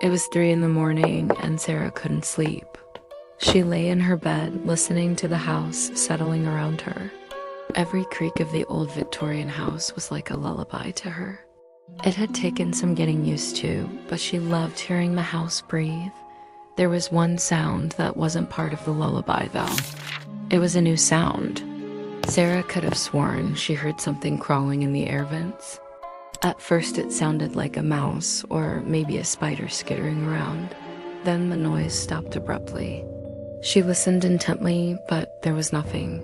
It was 3 in the morning and Sarah couldn't sleep. She lay in her bed listening to the house settling around her. Every creak of the old Victorian house was like a lullaby to her. It had taken some getting used to, but she loved hearing the house breathe. There was one sound that wasn't part of the lullaby, though. It was a new sound. Sarah could have sworn she heard something crawling in the air vents. At first it sounded like a mouse or maybe a spider skittering around. Then the noise stopped abruptly. She listened intently, but there was nothing.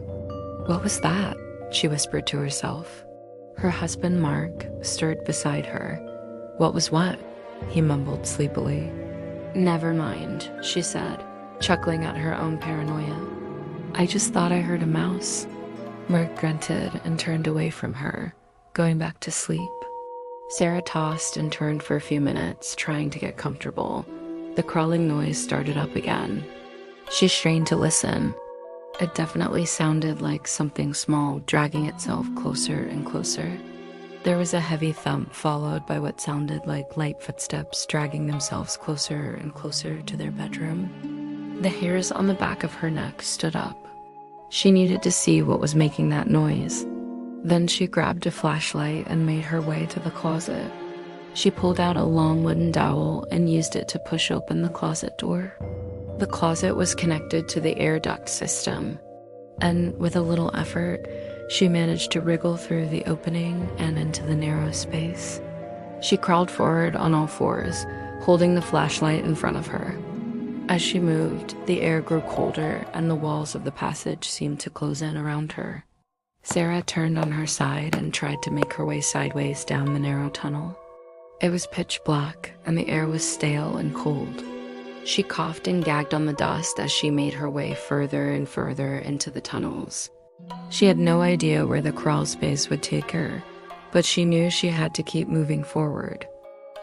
"What was that?" she whispered to herself. Her husband, Mark, stirred beside her. "What was what?" he mumbled sleepily. "Never mind," she said, chuckling at her own paranoia. "I just thought I heard a mouse." Mark grunted and turned away from her, going back to sleep. Sarah tossed and turned for a few minutes, trying to get comfortable. The crawling noise started up again. She strained to listen. It definitely sounded like something small dragging itself closer and closer. There was a heavy thump followed by what sounded like light footsteps dragging themselves closer and closer to their bedroom. The hairs on the back of her neck stood up. She needed to see what was making that noise. Then she grabbed a flashlight and made her way to the closet. She pulled out a long wooden dowel and used it to push open the closet door. The closet was connected to the air duct system, and with a little effort, she managed to wriggle through the opening and into the narrow space. She crawled forward on all fours, holding the flashlight in front of her. As she moved, the air grew colder and the walls of the passage seemed to close in around her. Sarah turned on her side and tried to make her way sideways down the narrow tunnel. It was pitch black and the air was stale and cold. She coughed and gagged on the dust as she made her way further and further into the tunnels. She had no idea where the crawl space would take her, but she knew she had to keep moving forward.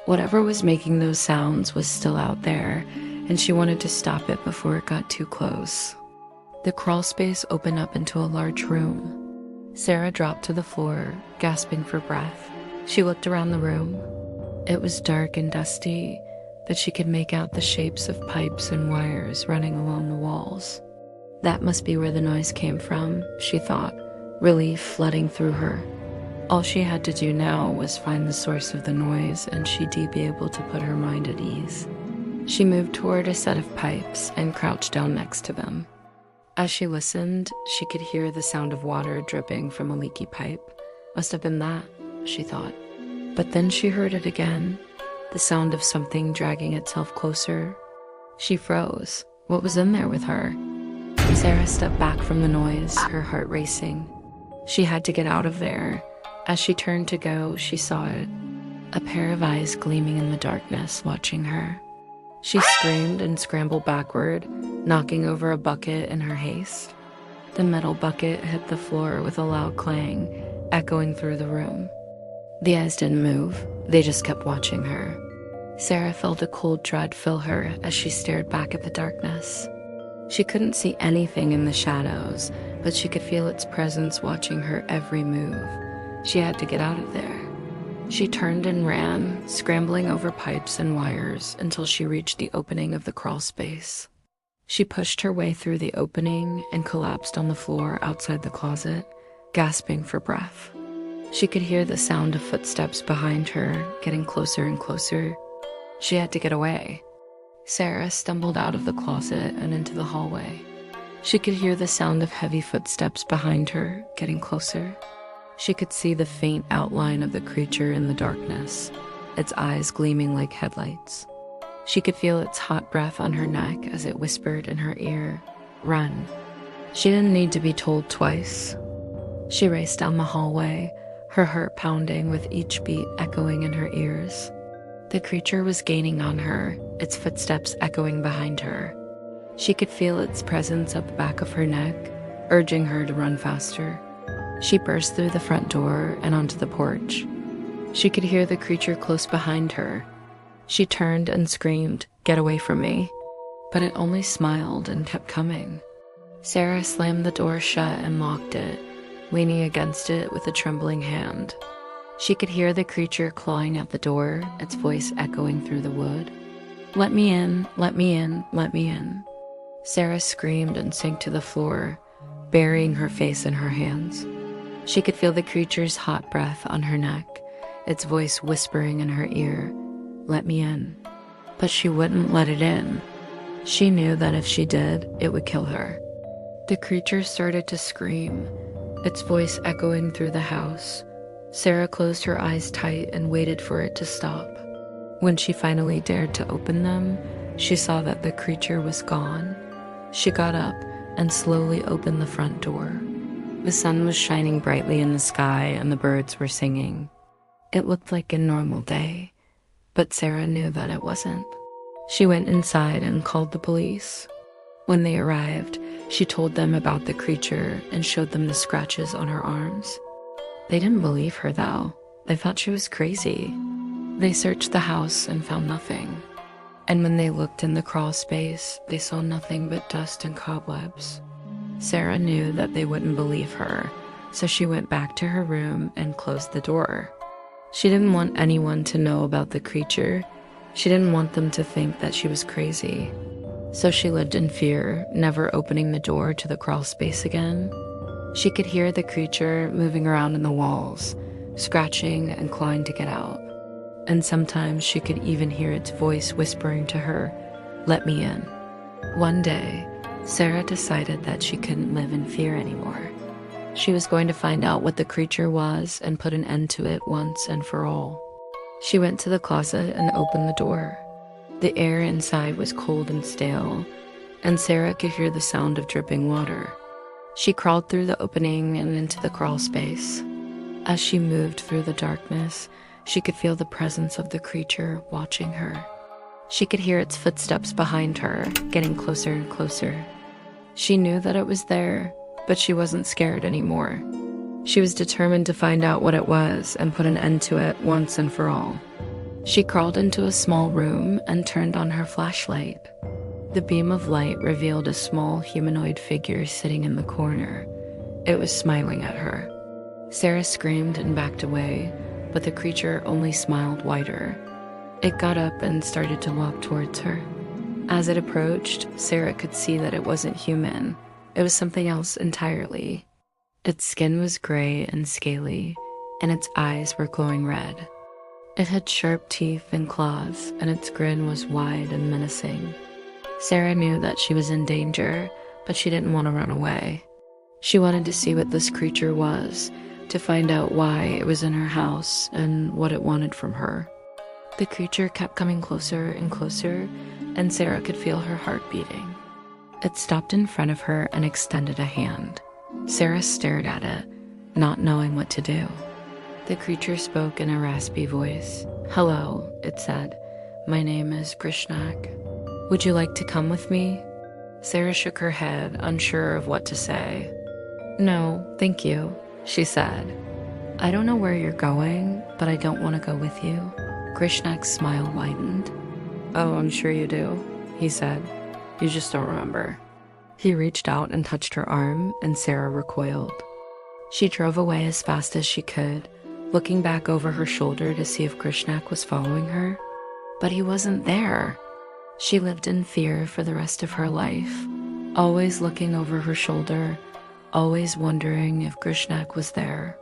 Whatever was making those sounds was still out there, and she wanted to stop it before it got too close. The crawl space opened up into a large room. Sarah dropped to the floor, gasping for breath. She looked around the room. It was dark and dusty, but she could make out the shapes of pipes and wires running along the walls. That must be where the noise came from, she thought, relief flooding through her. All she had to do now was find the source of the noise, and she'd be able to put her mind at ease. She moved toward a set of pipes and crouched down next to them. As she listened, she could hear the sound of water dripping from a leaky pipe. Must have been that, she thought. But then she heard it again, the sound of something dragging itself closer. She froze. What was in there with her? Sarah stepped back from the noise, her heart racing. She had to get out of there. As she turned to go, she saw it. A pair of eyes gleaming in the darkness, watching her. She screamed and scrambled backward, knocking over a bucket in her haste. The metal bucket hit the floor with a loud clang, echoing through the room. The eyes didn't move, they just kept watching her. Sarah felt a cold dread fill her as she stared back at the darkness. She couldn't see anything in the shadows, but she could feel its presence watching her every move. She had to get out of there. She turned and ran, scrambling over pipes and wires until she reached the opening of the crawl space. She pushed her way through the opening and collapsed on the floor outside the closet, gasping for breath. She could hear the sound of footsteps behind her, getting closer and closer. She had to get away. Sarah stumbled out of the closet and into the hallway. She could hear the sound of heavy footsteps behind her, getting closer. She could see the faint outline of the creature in the darkness, its eyes gleaming like headlights. She could feel its hot breath on her neck as it whispered in her ear, "Run." She didn't need to be told twice. She raced down the hallway, her heart pounding with each beat echoing in her ears. The creature was gaining on her, its footsteps echoing behind her. She could feel its presence up the back of her neck, urging her to run faster. She burst through the front door and onto the porch. She could hear the creature close behind her. She turned and screamed, "Get away from me." But it only smiled and kept coming. Sarah slammed the door shut and locked it, leaning against it with a trembling hand. She could hear the creature clawing at the door, its voice echoing through the wood. "Let me in, let me in, let me in." Sarah screamed and sank to the floor, burying her face in her hands. She could feel the creature's hot breath on her neck, its voice whispering in her ear, "Let me in." But she wouldn't let it in. She knew that if she did, it would kill her. The creature started to scream, its voice echoing through the house. Sarah closed her eyes tight and waited for it to stop. When she finally dared to open them, she saw that the creature was gone. She got up and slowly opened the front door. The sun was shining brightly in the sky and the birds were singing. It looked like a normal day, but Sarah knew that it wasn't. She went inside and called the police. When they arrived, she told them about the creature and showed them the scratches on her arms. They didn't believe her, though. They thought she was crazy. They searched the house and found nothing. And when they looked in the crawl space, they saw nothing but dust and cobwebs. Sarah knew that they wouldn't believe her, so she went back to her room and closed the door. She didn't want anyone to know about the creature. She didn't want them to think that she was crazy. So she lived in fear, never opening the door to the crawl space again. She could hear the creature moving around in the walls, scratching and clawing to get out. And sometimes she could even hear its voice whispering to her, "Let me in." One day, Sarah decided that she couldn't live in fear anymore. She was going to find out what the creature was and put an end to it once and for all. She went to the closet and opened the door. The air inside was cold and stale, and Sarah could hear the sound of dripping water. She crawled through the opening and into the crawl space. As she moved through the darkness, she could feel the presence of the creature watching her. She could hear its footsteps behind her, getting closer and closer. She knew that it was there, but she wasn't scared anymore. She was determined to find out what it was and put an end to it once and for all. She crawled into a small room and turned on her flashlight. The beam of light revealed a small humanoid figure sitting in the corner. It was smiling at her. Sarah screamed and backed away, but the creature only smiled wider. It got up and started to walk towards her. As it approached, Sarah could see that it wasn't human. It was something else entirely. Its skin was gray and scaly, and its eyes were glowing red. It had sharp teeth and claws, and its grin was wide and menacing. Sarah knew that she was in danger, but she didn't want to run away. She wanted to see what this creature was, to find out why it was in her house and what it wanted from her. The creature kept coming closer and closer, and Sarah could feel her heart beating. It stopped in front of her and extended a hand. Sarah stared at it, not knowing what to do. The creature spoke in a raspy voice. "Hello," it said. "My name is Grishnak. Would you like to come with me?" Sarah shook her head, unsure of what to say. "No, thank you," she said. "I don't know where you're going, but I don't want to go with you." Grishnak's smile widened. "Oh, I'm sure you do," he said. "You just don't remember." He reached out and touched her arm, and Sarah recoiled. She drove away as fast as she could, looking back over her shoulder to see if Grishnak was following her. But he wasn't there. She lived in fear for the rest of her life, always looking over her shoulder, always wondering if Grishnak was there.